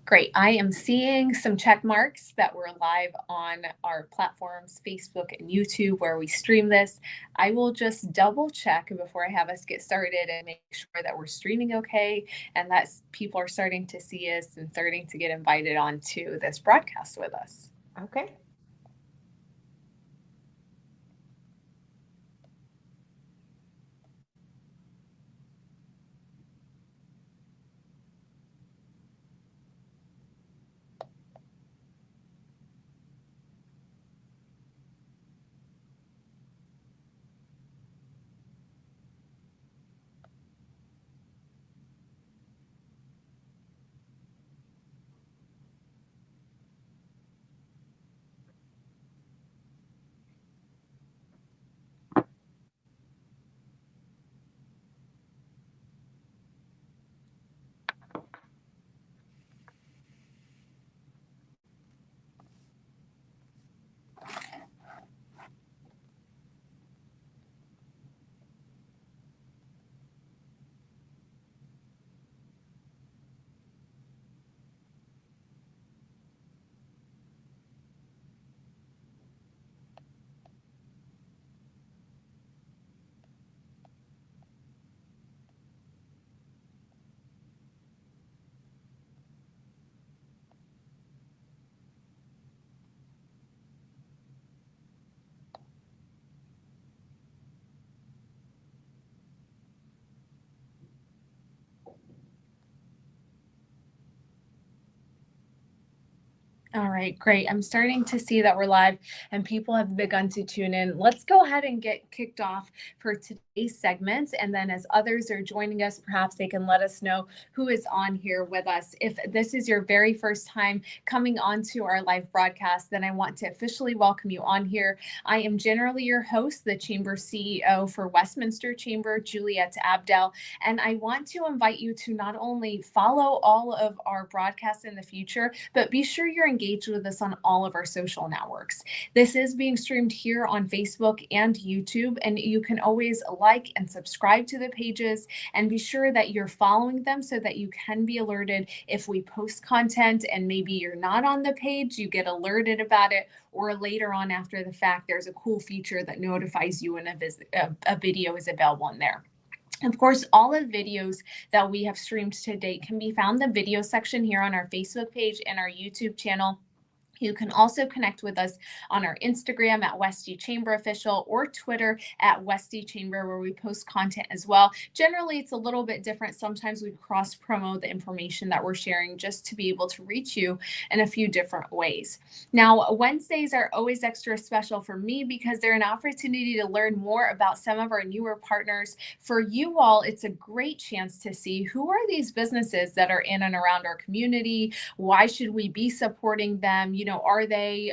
Great. I am seeing some check marks that we're live on our platforms, Facebook and YouTube, where we stream this. I will just double check before I have us get started and make sure that we're streaming okay and that people are starting to see us and starting to get invited onto this broadcast with us. Okay. All right, great. I'm starting to see that we're live and people have begun to tune in. Let's go ahead and get kicked off for today's segment. And then as others are joining us, perhaps they can let us know who is on here with us. If this is your very first time coming onto our live broadcast, then I want to officially welcome you on here. I am generally your host, the Chamber CEO for Westminster Chamber, Juliet Abdel. And I want to invite you to not only follow all of our broadcasts in the future, but be sure you're engaged with us on all of our social networks. This is being streamed here on Facebook and YouTube, and you can always like and subscribe to the pages and be sure that you're following them so that you can be alerted if we post content and maybe you're not on the page, you get alerted about it, or later on after the fact, there's a cool feature that notifies you when a video is available in there. Of course, all of the videos that we have streamed to date can be found in the video section here on our Facebook page and our YouTube channel. You can also connect with us on our Instagram at Westy Chamber Official or Twitter at Westy Chamber, where we post content as well. Generally, it's a little bit different. Sometimes we cross promote the information that we're sharing just to be able to reach you in a few different ways. Now, Wednesdays are always extra special for me because they're an opportunity to learn more about some of our newer partners. For you all, it's a great chance to see who are these businesses that are in and around our community. Why should we be supporting them? Are they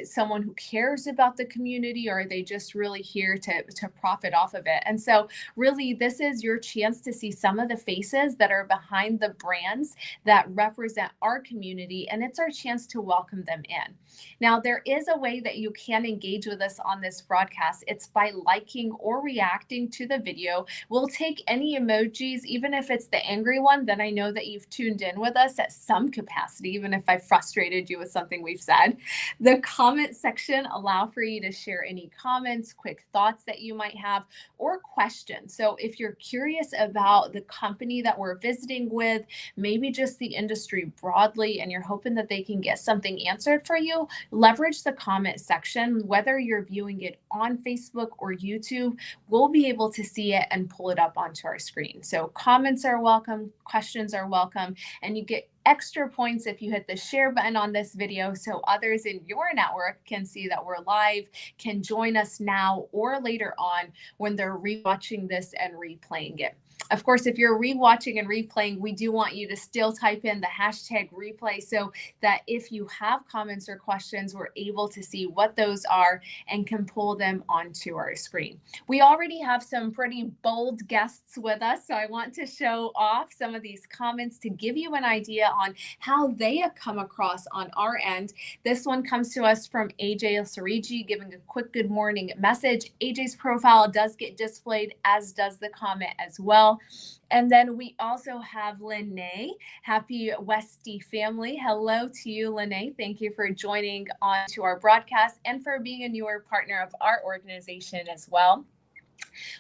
someone who cares about the community, or are they just really here to profit off of it? And so really, this is your chance to see some of the faces that are behind the brands that represent our community, and it's our chance to welcome them in. Now, there is a way that you can engage with us on this broadcast. It's by liking or reacting to the video. We'll take any emojis, even if it's the angry one, then I know that you've tuned in with us at some capacity, even if I frustrated you with something we've said. The comment section allow for you to share any comments, quick thoughts that you might have, or questions. So if you're curious about the company that we're visiting with, maybe just the industry broadly, and you're hoping that they can get something answered for you, leverage the comment section. Whether you're viewing it on Facebook or YouTube, we'll be able to see it and pull it up onto our screen. So comments are welcome, questions are welcome, and you get extra points if you hit the share button on this video so others in your network can see that we're live, can join us now or later on when they're rewatching this and replaying it. Of course, if you're rewatching and replaying, we do want you to still type in the hashtag replay so that if you have comments or questions, we're able to see what those are and can pull them onto our screen. We already have some pretty bold guests with us, so I want to show off some of these comments to give you an idea on how they have come across on our end. This one comes to us from AJ Sarigi giving a quick good morning message. AJ's profile does get displayed, as does the comment as well. well. And then we also have Lene. Happy Westy family. Hello to you, Lene. Thank you for joining on to our broadcast and for being a newer partner of our organization as well.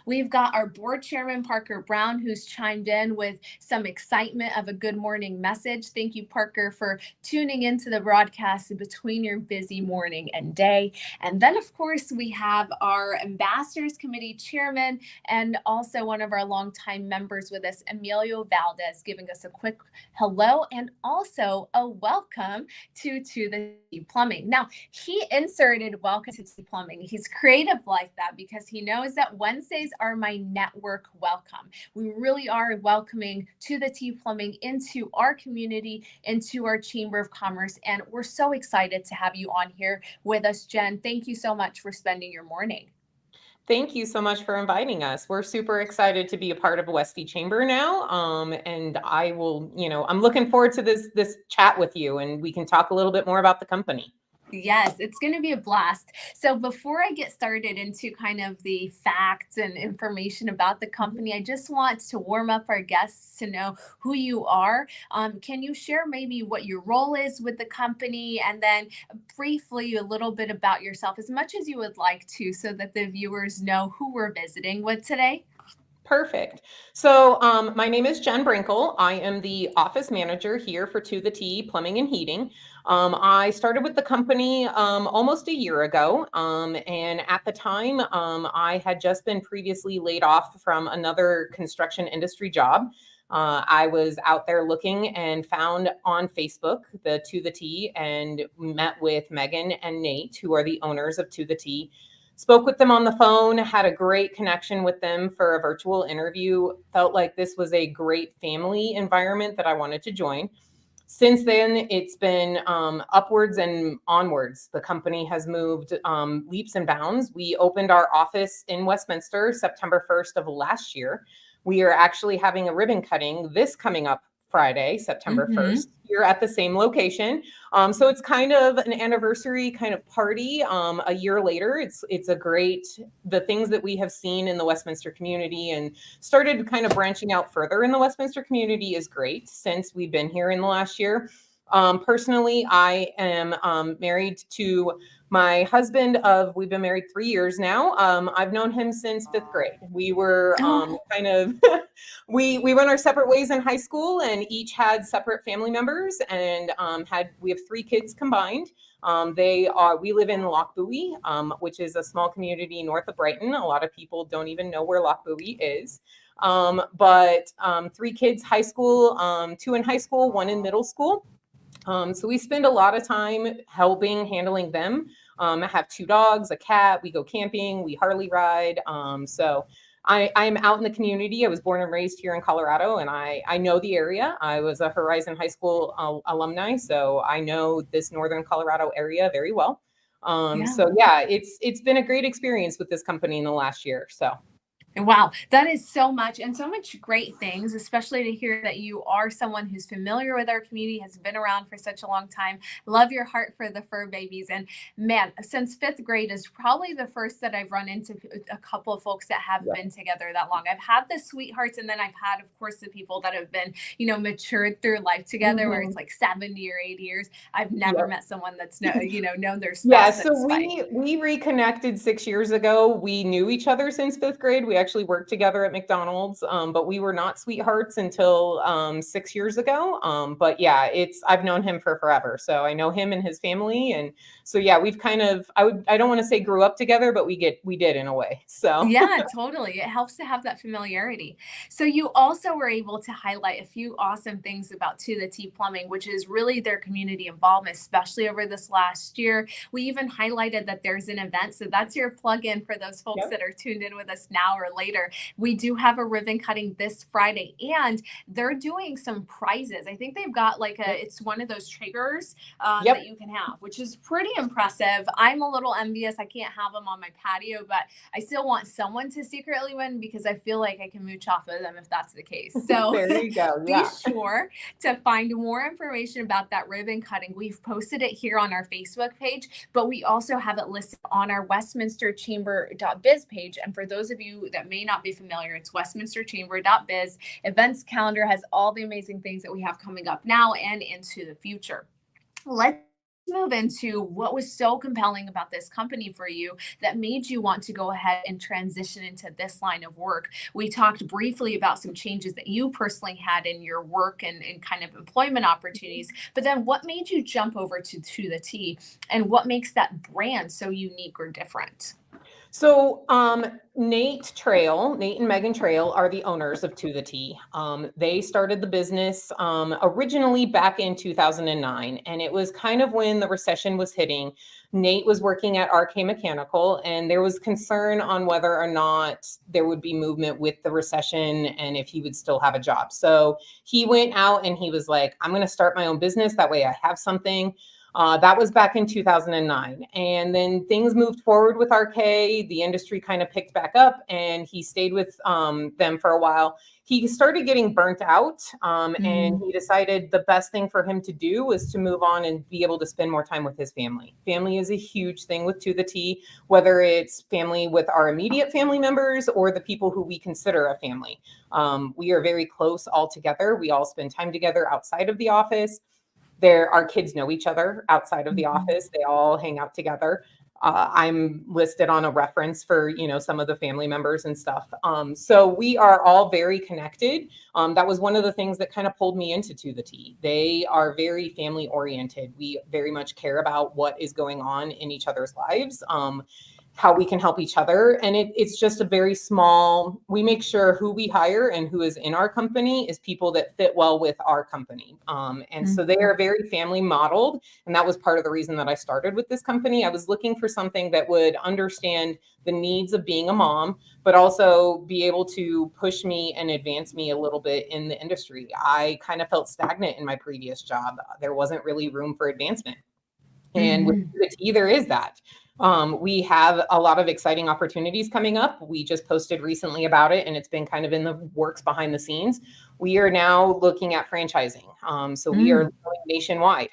We've got our board chairman, Parker Brown, who's chimed in with some excitement of a good morning message. Thank you, Parker, for tuning into the broadcast between your busy morning and day. And then, of course, we have our Ambassadors Committee chairman and also one of our longtime members with us, Emilio Valdez, giving us a quick hello and also a welcome to the T Plumbing. Now, he inserted welcome to T Plumbing. He's creative like that because he knows that Wednesdays are my network welcome. We really are welcoming to the T Plumbing into our community, into our Chamber of Commerce. And we're so excited to have you on here with us, Jen. Thank you so much for spending your morning. Thank you so much for inviting us. We're super excited to be a part of Westy Chamber now. And I will, I'm looking forward to this chat with you, and we can talk a little bit more about the company. Yes, it's going to be a blast. So before I get started into kind of the facts and information about the company, I just want to warm up our guests to know who you are. Can you share maybe what your role is with the company, and then briefly a little bit about yourself, as much as you would like to, so that the viewers know who we're visiting with today? Perfect. So my name is Jen Brinkle. I am the office manager here for To the T Plumbing and Heating. I started with the company almost a year ago. And at the time, I had just been previously laid off from another construction industry job. I was out there looking and found on Facebook the To the T, and met with Megan and Nate, who are the owners of To the T. Spoke with them on the phone, had a great connection with them for a virtual interview. Felt like this was a great family environment that I wanted to join. Since then, it's been upwards and onwards. The company has moved leaps and bounds. We opened our office in Westminster September 1st of last year. We are actually having a ribbon cutting this coming up Friday, September 1st, here at the same location. So it's kind of an anniversary kind of party a year later. It's a great, the things that we have seen in the Westminster community and started kind of branching out further in the Westminster community is great since we've been here in the last year. Personally, I am married to my husband we've been married 3 years now. I've known him since 5th grade. We were kind of, we went our separate ways in high school and each had separate family members, and we have 3 kids combined. We live in Lochbuie, which is a small community north of Brighton. A lot of people don't even know where Lochbuie is. But 3 kids, high school, 2 in high school, 1 in middle school. So we spend a lot of time handling them. I have 2 dogs, a cat. We go camping, we Harley ride. So I'm out in the community. I was born and raised here in Colorado, and I know the area. I was a Horizon High School alumni, so I know this northern Colorado area very well. So yeah, it's been a great experience with this company in the last year. So. Wow, that is so much, and so much great things, especially to hear that you are someone who's familiar with our community, has been around for such a long time. Love your heart for the fur babies. And man, since 5th grade is probably the first that I've run into a couple of folks that have been together that long. I've had the sweethearts, and then I've had, of course, the people that have been, matured through life together, where it's like 70 or 80 years. I've never met someone that's known their spouse. Yeah, so we reconnected 6 years ago. We knew each other since 5th grade. We actually worked together at McDonald's, but we were not sweethearts until 6 years ago. But yeah, I've known him for forever. So I know him and his family. And so, yeah, we've kind of, I don't want to say grew up together, but we did in a way. So yeah, totally. It helps to have that familiarity. So you also were able to highlight a few awesome things about To the T Plumbing, which is really their community involvement, especially over this last year. We even highlighted that there's an event. So that's your plug-in for those folks that are tuned in with us now or later. We do have a ribbon cutting this Friday, and they're doing some prizes. I think they've got it's one of those triggers that you can have, which is pretty impressive. I'm a little envious. I can't have them on my patio, but I still want someone to secretly win because I feel like I can mooch off of them if that's the case. So there you go. Be sure to find more information about that ribbon cutting. We've posted it here on our Facebook page, but we also have it listed on our westminsterchamber.biz page. And for those of you that that may not be familiar, it's westminsterchamber.biz. Events calendar has all the amazing things that we have coming up now and into the future. Let's move into what was so compelling about this company for you that made you want to go ahead and transition into this line of work. We talked briefly about some changes that you personally had in your work and kind of employment opportunities, but then what made you jump over to the T, and what makes that brand so unique or different? So, Nate and Megan Trail are the owners of To the T. They started the business originally back in 2009, and it was kind of when the recession was hitting. Nate was working at RK Mechanical, and there was concern on whether or not there would be movement with the recession and if he would still have a job. So he went out and he was like, I'm going to start my own business. That way I have something. That was back in 2009. And then things moved forward with RK. The industry kind of picked back up, and he stayed with them for a while. He started getting burnt out, and he decided the best thing for him to do was to move on and be able to spend more time with his family. Family is a huge thing with To the T, whether it's family with our immediate family members or the people who we consider a family. We are very close all together. We all spend time together outside of the office. Our kids know each other outside of the office. They all hang out together. I'm listed on a reference for, some of the family members and stuff. So we are all very connected. That was one of the things that kind of pulled me into To the T. They are very family oriented. We very much care about what is going on in each other's lives. How we can help each other. And it's just a very small, we make sure who we hire and who is in our company is people that fit well with our company. And so they are very family modeled. And that was part of the reason that I started with this company. I was looking for something that would understand the needs of being a mom, but also be able to push me and advance me a little bit in the industry. I kind of felt stagnant in my previous job. There wasn't really room for advancement. And with To the T, there is that. We have a lot of exciting opportunities coming up. We just posted recently about it, and it's been kind of in the works behind the scenes. We are now looking at franchising. So we are going nationwide.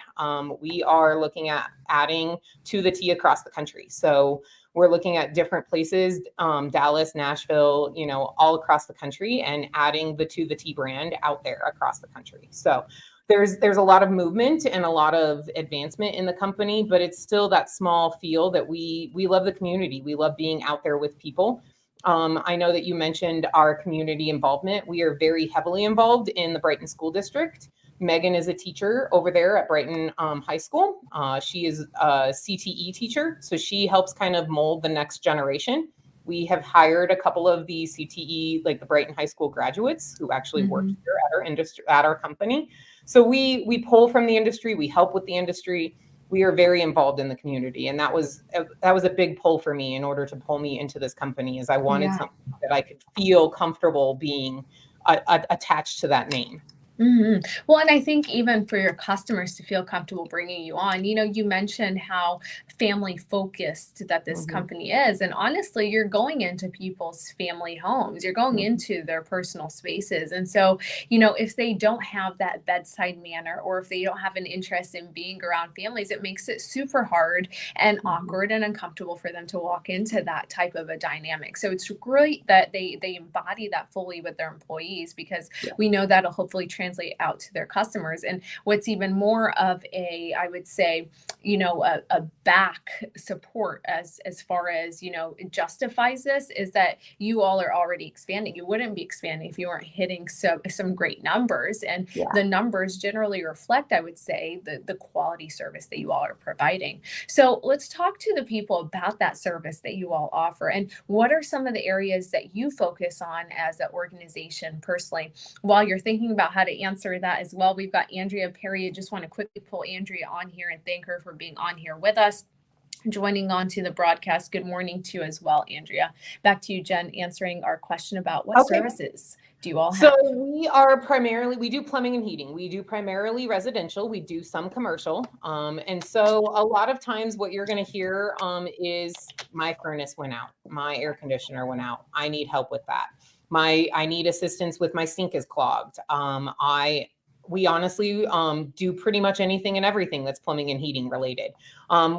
We are looking at adding To the T across the country. So we're looking at different places, Dallas, Nashville, all across the country, and adding the To the T brand out there across the country. So there's a lot of movement and a lot of advancement in the company, but it's still that small feel that we love the community. We love being out there with people. I know that you mentioned our community involvement. We are very heavily involved in the Brighton School District. Megan is a teacher over there at Brighton High School. She is a CTE teacher, so she helps kind of mold the next generation. We have hired a couple of the CTE, like the Brighton High School graduates who actually work here at our industry, at our company. So we pull from the industry, we help with the industry. We are very involved in the community. And that was a big pull for me in order to pull me into this company, is I wanted something that I could feel comfortable being attached to that name. Well, and I think even for your customers to feel comfortable bringing you on, you mentioned how family focused that this company is. And honestly, you're going into people's family homes, you're going into their personal spaces. And so, if they don't have that bedside manner, or if they don't have an interest in being around families, it makes it super hard and awkward and uncomfortable for them to walk into that type of a dynamic. So it's great that they embody that fully with their employees, because we know that'll hopefully translate out to their customers. And what's even more of I would say, a back support as far as, justifies this, is that you all are already expanding. You wouldn't be expanding if you weren't hitting some great numbers. And the numbers generally reflect, I would say, the quality service that you all are providing. So let's talk to the people about that service that you all offer, and what are some of the areas that you focus on as an organization personally. While you're thinking about how to answer that as well, we've got Andrea Perry. I just want to quickly pull Andrea on here and thank her for being on here with us, joining on to the broadcast. Good morning to you as well, Andrea. Back to you, Jen, answering our question about what services do you all have? So we do plumbing and heating. We do primarily residential. We do some commercial. And so a lot of times what you're going to hear is my furnace went out, my air conditioner went out, I need help with that. I need assistance with my sink is clogged. we honestly do pretty much anything and everything that's plumbing and heating related.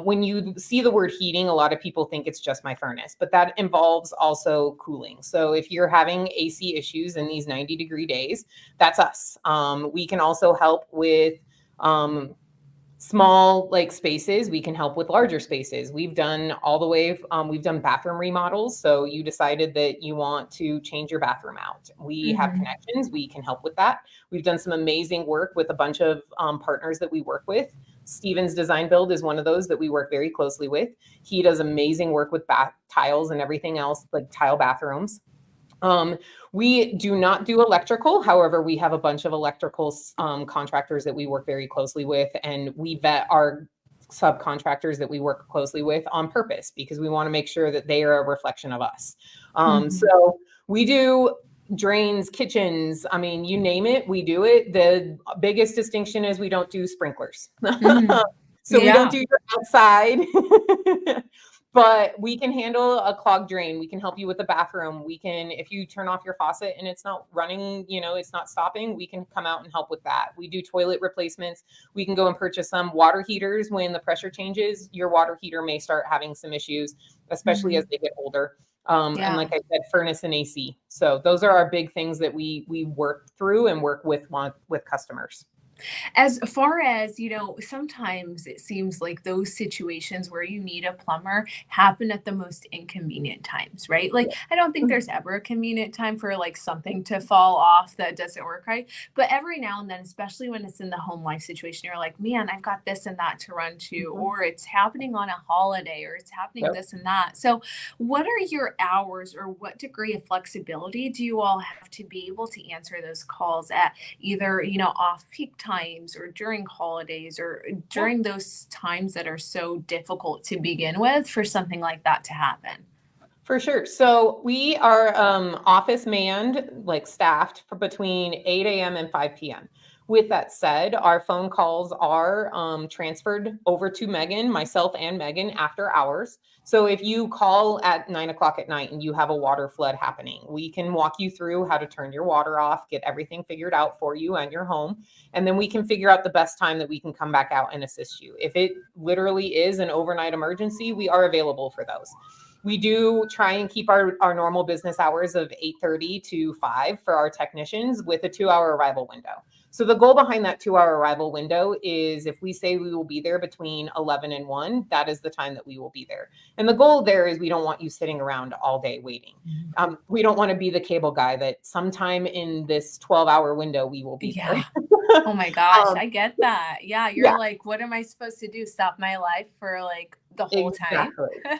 When you see the word heating, a lot of people think it's just my furnace, but that involves also cooling. So if you're having AC issues in these 90-degree days, that's us. We can also help with small like spaces. We can help with larger spaces. We've done all the way, we've done bathroom remodels. So you decided that you want to change your bathroom out. We have connections. We can help with that. We've done some amazing work with a bunch of partners that we work with. Stevens Design Build is one of those that we work very closely with. He does amazing work with bath tiles and everything else, like tile bathrooms. We do not do electrical. However, we have a bunch of electrical contractors that we work very closely with, and we vet our subcontractors that we work closely with on purpose because we want to make sure that they are a reflection of us. So we do drains, kitchens. I mean, you name it, we do it. The biggest distinction is we don't do sprinklers. So we don't do your outside. But we can handle a clogged drain. We can help you with the bathroom. We can, if you turn off your faucet and it's not running, you know, it's not stopping, we can come out and help with that. We do toilet replacements. We can go and purchase some water heaters. When the pressure changes, your water heater may start having some issues, especially as they get older. And like I said, furnace and AC. So those are our big things that we work through and work with customers. As far as, you know, sometimes it seems like those situations where you need a plumber happen at the most inconvenient times, right? Like, I don't think there's ever a convenient time for like something to fall off that doesn't work right. But every now and then, especially when it's in the home life situation, you're like, man, I've got this and that to run to, or it's happening on a holiday, or it's happening this and that. So, what are your hours, or what degree of flexibility do you all have to be able to answer those calls at either, you know, off peak times or during holidays or during those times that are so difficult to begin with for something like that to happen? For sure. So we are office manned, like staffed for between 8 a.m. and 5 p.m. With that said, our phone calls are transferred over to Megan, myself and Megan after hours. So if you call at 9 o'clock at night and you have a water flood happening, we can walk you through how to turn your water off, get everything figured out for you and your home. And then we can figure out the best time that we can come back out and assist you. If it literally is an overnight emergency, we are available for those. We do try and keep our normal business hours of 8:30 to 5 for our technicians with a 2-hour arrival window. So the goal behind that 2-hour arrival window is if we say we will be there between 11 and 1, that is the time that we will be there. And the goal there is we don't want you sitting around all day waiting. We don't want to be the cable guy that sometime in this 12-hour window we will be there. Oh my gosh, I get that. Yeah, you're like, what am I supposed to do? Stop my life for like the whole time?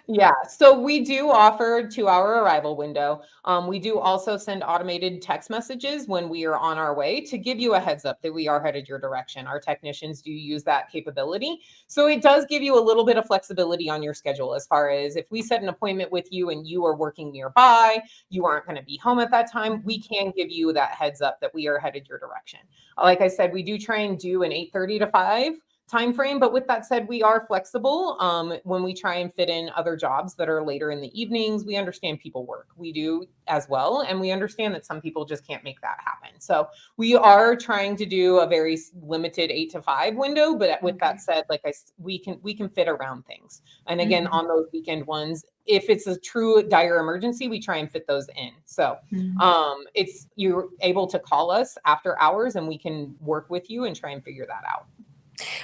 Yeah. So we do offer a 2-hour arrival window. We do also send automated text messages when we are on our way to give you a heads up that we are headed your direction. Our technicians do use that capability. So it does give you a little bit of flexibility on your schedule as far as if we set an appointment with you and you are working nearby, you aren't going to be home at that time, we can give you that heads up that we are headed your direction. Like I said, we do try and do an 8:30 to 5 time frame, but with that said, we are flexible when we try and fit in other jobs that are later in the evenings. We understand people work. We do as well, and we understand that some people just can't make that happen. So we are trying to do a very limited 8 to 5 window, but with that said, like we can fit around things. And again, on those weekend ones, if it's a true dire emergency, we try and fit those in. So it's you're able to call us after hours and we can work with you and try and figure that out.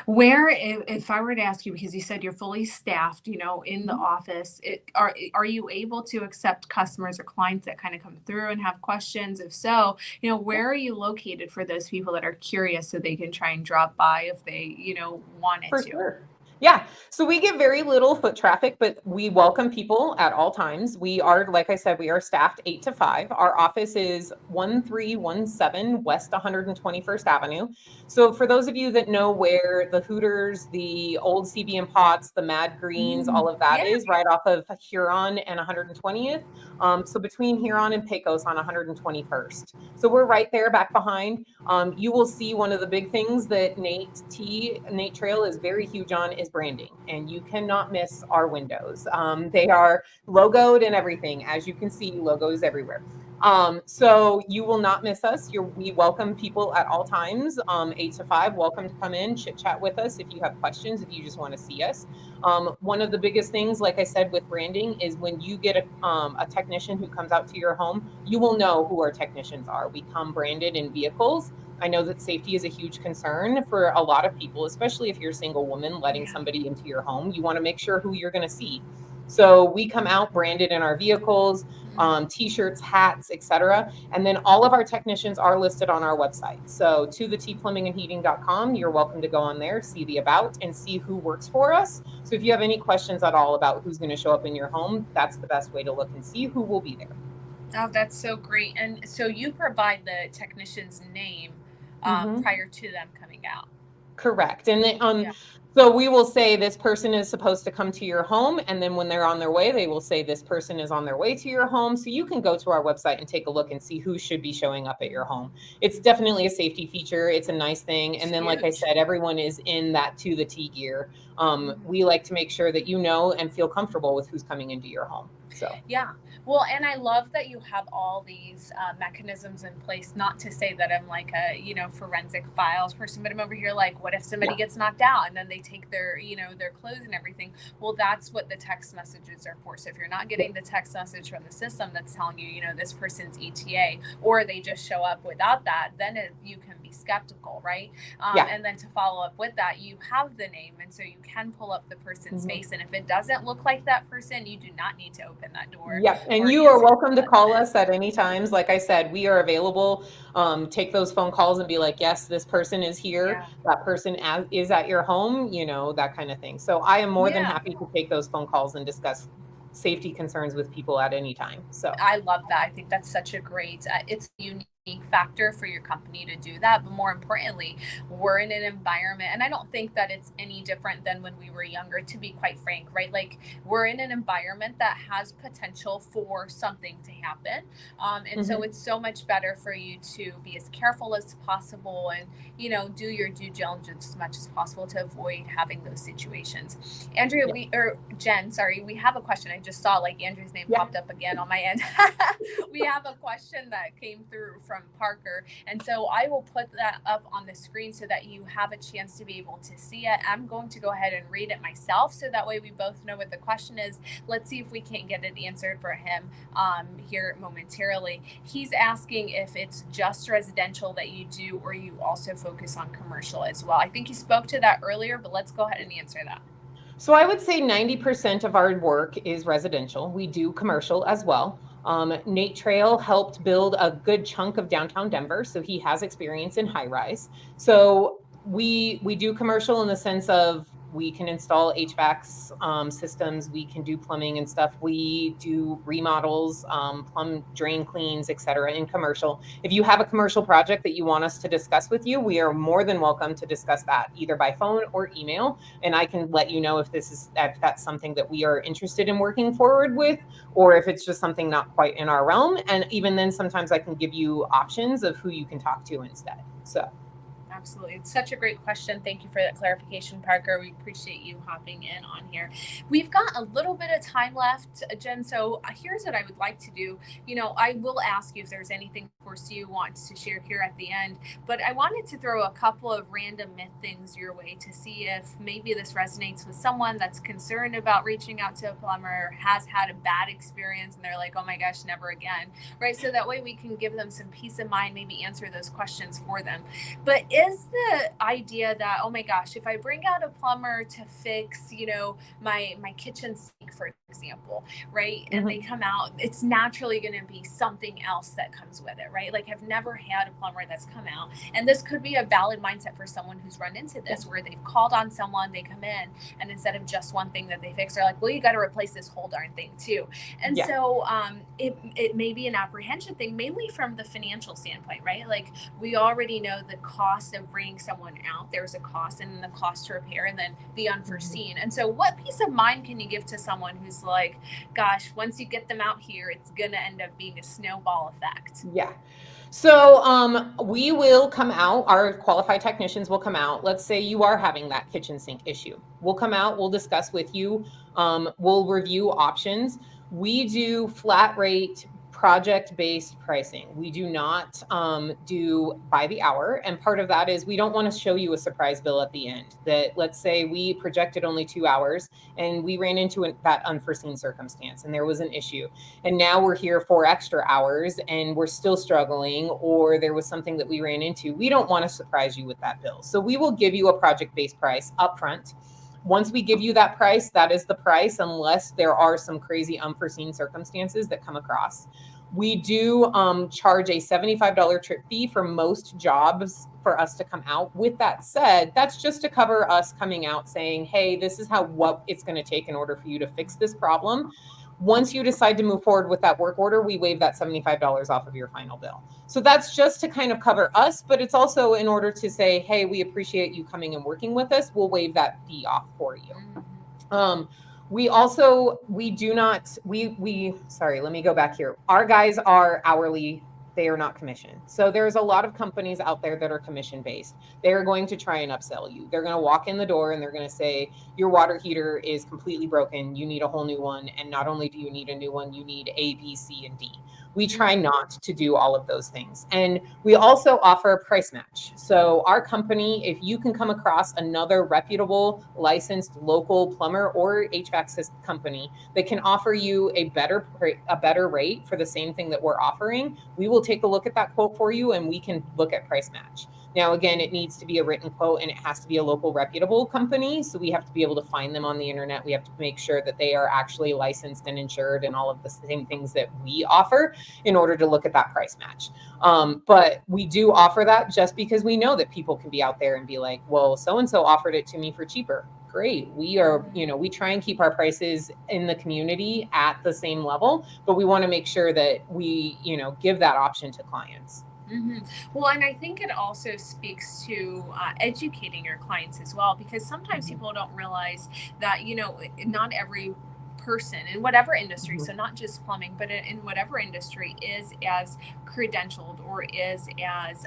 Where, if I were to ask you, because you said you're fully staffed, you know, in the office, are you able to accept customers or clients that kind of come through and have questions? If so, you know, where are you located for those people that are curious so they can try and drop by if they, you know, wanted For to? sure. Yeah. So we get very little foot traffic, but we welcome people at all times. We are, like I said, we are staffed 8 to 5. Our office is 1317 West 121st Avenue. So for those of you that know where the Hooters, the old CB and Potts, the Mad Greens, all of that is right off of Huron and 120th. So between Huron and Pecos on 121st. So we're right there back behind. You will see one of the big things that Nate Trail is very huge on is branding, and you cannot miss our windows. They are logoed and everything. As you can see, logos everywhere. So you will not miss us. We welcome people at all times, 8 to 5. Welcome to come in, chit chat with us if you have questions, if you just want to see us. One of the biggest things, like I said, with branding is when you get a technician who comes out to your home, you will know who our technicians are. We come branded in vehicles. I know that safety is a huge concern for a lot of people, especially if you're a single woman letting somebody into your home. You want to make sure who you're going to see. So we come out branded in our vehicles, t-shirts, hats, etc. And then all of our technicians are listed on our website. So to the tplumbingandheating.com, you're welcome to go on there, see the about, and see who works for us. So if you have any questions at all about who's going to show up in your home, that's the best way to look and see who will be there. Oh, that's so great. And so you provide the technician's name prior to them coming out. Correct. And then, so we will say this person is supposed to come to your home. And then when they're on their way, they will say this person is on their way to your home. So you can go to our website and take a look and see who should be showing up at your home. It's definitely a safety feature. It's a nice thing. And then, like I said, everyone is in that to the T gear. We like to make sure that you know and feel comfortable with who's coming into your home. So yeah, well, and I love that you have all these mechanisms in place. Not to say that I'm like a forensic files person, but I'm over here like, what if somebody gets knocked out and then they take their their clothes and everything? Well, that's what the text messages are for. So if you're not getting the text message from the system that's telling you this person's ETA, or they just show up without that, then you can be skeptical, right? And then to follow up with that, you have the name, and so you can pull up the person's face, and if it doesn't look like that person, you do not need to open that door. Yeah, and you are welcome to call us at any times. Like I said, we are available. Take those phone calls and be like, yes, this person is here. That person is at your home, that kind of thing. So I am more than happy to take those phone calls and discuss safety concerns with people at any time. So I love that. I think that's such a great, it's unique factor for your company to do that. But more importantly, we're in an environment, and I don't think that it's any different than when we were younger, to be quite frank, right? Like, we're in an environment that has potential for something to happen. And so it's so much better for you to be as careful as possible and, do your due diligence as much as possible to avoid having those situations. Andrea, Jen, sorry, we have a question. I just saw like Andrea's name popped up again on my end. We have a question that came through from Parker. And so I will put that up on the screen so that you have a chance to be able to see it. I'm going to go ahead and read it myself, so that way we both know what the question is. Let's see if we can't get it answered for him here momentarily. He's asking if it's just residential that you do, or you also focus on commercial as well. I think you spoke to that earlier, but let's go ahead and answer that. So I would say 90% of our work is residential. We do commercial as well. Nate Trail helped build a good chunk of downtown Denver, so he has experience in high rise. So we do commercial in the sense of we can install HVAC systems, we can do plumbing and stuff. We do remodels, plumb drain cleans, etc. in commercial. If you have a commercial project that you want us to discuss with you, we are more than welcome to discuss that either by phone or email. And I can let you know if that's something that we are interested in working forward with, or if it's just something not quite in our realm. And even then, sometimes I can give you options of who you can talk to instead. So. Absolutely. It's such a great question. Thank you for that clarification, Parker. We appreciate you hopping in on here. We've got a little bit of time left, Jen. So here's what I would like to do. I will ask you if there's anything, of course, you want to share here at the end, but I wanted to throw a couple of random myth things your way to see if maybe this resonates with someone that's concerned about reaching out to a plumber, has had a bad experience, and they're like, oh my gosh, never again, right? So that way we can give them some peace of mind, maybe answer those questions for them. But is the idea that, oh my gosh, if I bring out a plumber to fix, my kitchen sink, for example, right? And they come out, it's naturally going to be something else that comes with it, right? Like, I've never had a plumber that's come out. And this could be a valid mindset for someone who's run into this, where they've called on someone, they come in, and instead of just one thing that they fix, they're like, well, you got to replace this whole darn thing too. And so it may be an apprehension thing, mainly from the financial standpoint, right? Like, we already know the cost of bringing someone out. There's a cost, and then the cost to repair, and then the unforeseen. And so what peace of mind can you give to someone who's like, gosh, once you get them out here, it's going to end up being a snowball effect? Yeah. So we will come out, our qualified technicians will come out. Let's say you are having that kitchen sink issue. We'll come out, we'll discuss with you, we'll review options. We do flat rate project-based pricing. We do not do by the hour. And part of that is we don't want to show you a surprise bill at the end that, let's say we projected only 2 hours and we ran into that unforeseen circumstance and there was an issue. And now we're here 4 extra hours and we're still struggling, or there was something that we ran into. We don't want to surprise you with that bill. So we will give you a project-based price upfront. Once we give you that price, that is the price, unless there are some crazy unforeseen circumstances that come across. We do charge a $75 trip fee for most jobs for us to come out. With that said, that's just to cover us coming out saying, hey, this is what it's going to take in order for you to fix this problem. Once you decide to move forward with that work order, we waive that $75 off of your final bill. So that's just to kind of cover us, but it's also in order to say, hey, we appreciate you coming and working with us. We'll waive that fee off for you. Sorry, let me go back here. Our guys are hourly. They are not commission. So there's a lot of companies out there that are commission based. They're going to try and upsell you. They're going to walk in the door and they're going to say, your water heater is completely broken. You need a whole new one. And not only do you need a new one, you need A, B, C, and D. We try not to do all of those things. And we also offer a price match. So our company, if you can come across another reputable, licensed local plumber or HVAC company that can offer you a better rate for the same thing that we're offering, we will take a look at that quote for you and we can look at price match. Now, again, it needs to be a written quote and it has to be a local reputable company. So we have to be able to find them on the internet. We have to make sure that they are actually licensed and insured and all of the same things that we offer in order to look at that price match. But we do offer that just because we know that people can be out there and be like, well, so-and-so offered it to me for cheaper. Great. We try and keep our prices in the community at the same level, but we want to make sure that we, give that option to clients. Mm-hmm. Well, and I think it also speaks to educating your clients as well, because sometimes people don't realize that, not every person in whatever industry, so not just plumbing, but in whatever industry, is as credentialed or is as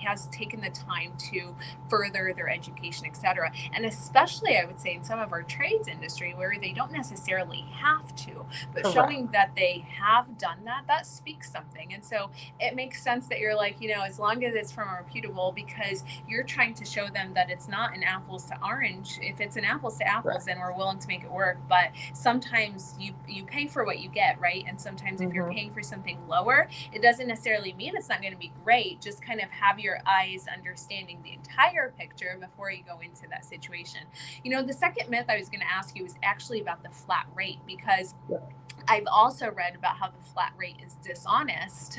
has taken the time to further their education, etc. And especially, I would say, in some of our trades industry where they don't necessarily have to, but Correct. showing that they have done that speaks something. And so it makes sense that you're like, as long as it's from a reputable, because you're trying to show them that it's not an apples to orange. If it's an apples to apples, then we're willing to make it work. But sometimes you pay for what you get, right? And sometimes if you're paying for something lower, it doesn't necessarily mean it's not going to be great. Just kind of have your eyes understanding the entire picture before you go into that situation. The second myth I was going to ask you is actually about the flat rate, because I've also read about how the flat rate is dishonest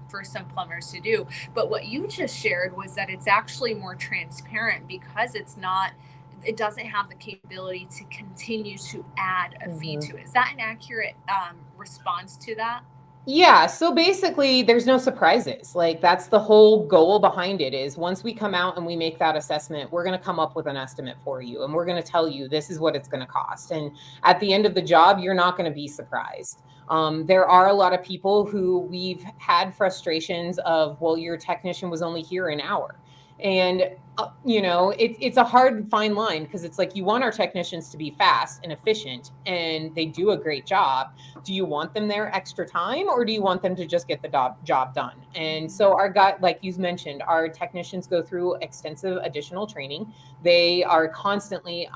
for some plumbers to do. But what you just shared was that it's actually more transparent because it doesn't have the capability to continue to add a fee to it. Is that an accurate response to that? Yeah. So basically there's no surprises. Like, that's the whole goal behind it, is once we come out and we make that assessment, we're going to come up with an estimate for you. And we're going to tell you this is what it's going to cost. And at the end of the job, you're not going to be surprised. There are a lot of people who we've had frustrations of, well, your technician was only here an hour. And, it's a hard fine line, because it's like, you want our technicians to be fast and efficient and they do a great job. Do you want them there extra time, or do you want them to just get the job done? And so like you mentioned, our technicians go through extensive additional training. They are constantly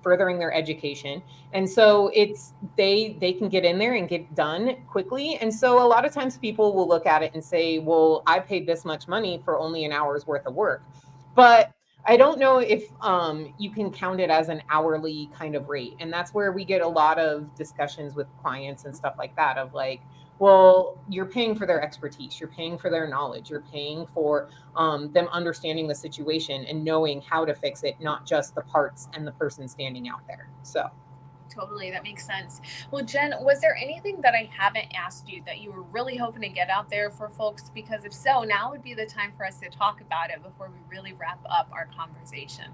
furthering their education. And so they can get in there and get done quickly. And so a lot of times people will look at it and say, well, I paid this much money for only an hour's worth of work. But I don't know if you can count it as an hourly kind of rate. And that's where we get a lot of discussions with clients and stuff like that, of like, well, you're paying for their expertise, you're paying for their knowledge, you're paying for them understanding the situation and knowing how to fix it, not just the parts and the person standing out there. So totally, that makes sense. Well, Jen, was there anything that I haven't asked you that you were really hoping to get out there for folks? Because if so, now would be the time for us to talk about it before we really wrap up our conversation.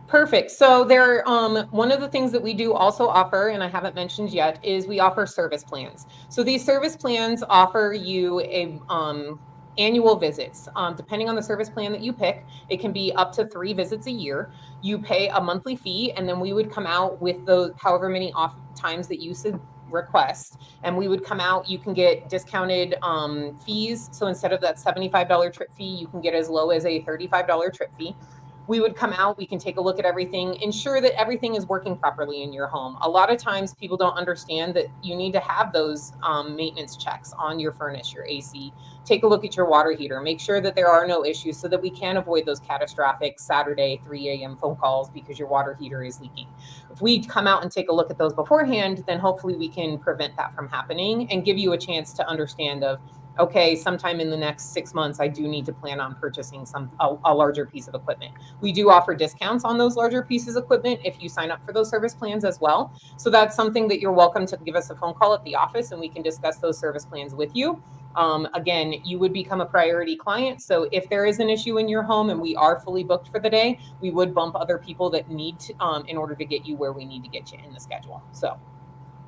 Perfect. So there, one of the things that we do also offer, and I haven't mentioned yet, is we offer service plans. So these service plans offer you annual visits. Depending on the service plan that you pick, it can be up to 3 visits a year. You pay a monthly fee, and then we would come out with those however many off times that you request, and we would come out. You can get discounted fees. So instead of that $75 trip fee, you can get as low as a $35 trip fee. We would come out, we can take a look at everything, ensure that everything is working properly in your home. A lot of times people don't understand that you need to have those maintenance checks on your furnace, your AC. Take a look at your water heater, make sure that there are no issues so that we can avoid those catastrophic Saturday 3 a.m. phone calls because your water heater is leaking. If we come out and take a look at those beforehand, then hopefully we can prevent that from happening and give you a chance to understand of, okay, sometime in the next 6 months, I do need to plan on purchasing a larger piece of equipment. We do offer discounts on those larger pieces of equipment if you sign up for those service plans as well. So that's something that you're welcome to give us a phone call at the office and we can discuss those service plans with you. Again, you would become a priority client. So if there is an issue in your home and we are fully booked for the day, we would bump other people that need to, in order to get you where we need to get you in the schedule. So.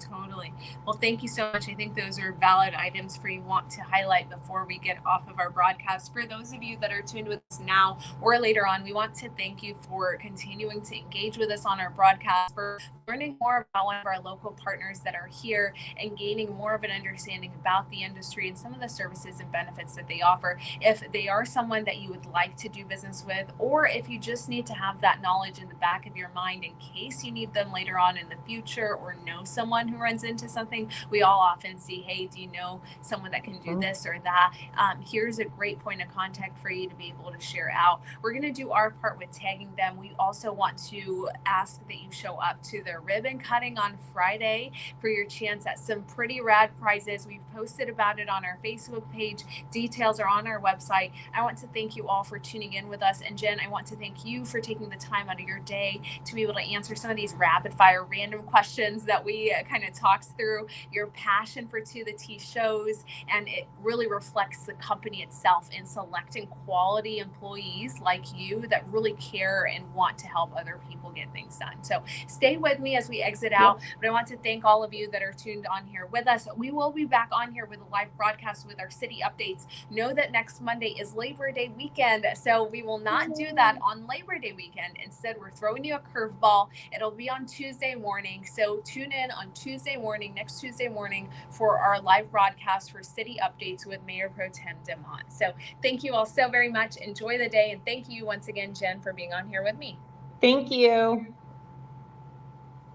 Totally. Well, thank you so much. I think those are valid items for you want to highlight before we get off of our broadcast. For those of you that are tuned with us now or later on, we want to thank you for continuing to engage with us on our broadcast, for learning more about one of our local partners that are here and gaining more of an understanding about the industry and some of the services and benefits that they offer. If they are someone that you would like to do business with, or if you just need to have that knowledge in the back of your mind in case you need them later on in the future, or know someone who runs into something, we all often see, hey, do you know someone that can do this or that? Here's a great point of contact for you to be able to share out. We're going to do our part with tagging them. We also want to ask that you show up to the ribbon cutting on Friday for your chance at some pretty rad prizes. We've posted about it on our Facebook page. Details are on our website. I want to thank you all for tuning in with us. And Jen, I want to thank you for taking the time out of your day to be able to answer some of these rapid fire random questions that we kind of talked through. Your passion for To the T shows, and it really reflects the company itself in selecting quality employees like you that really care and want to help other people get things done. So stay with me as we exit out. But I want to thank all of you that are tuned on here with us. We will be back on here with a live broadcast with our city updates. Know that next Monday is Labor Day weekend, so we will not do that on Labor Day weekend. Instead, we're throwing you a curveball. It'll be on Tuesday morning, so tune in on next Tuesday morning, for our live broadcast for city updates with Mayor Pro Tem DeMont. So thank you all so very much. Enjoy the day, and thank you once again, Jen, for being on here with me. Thank you.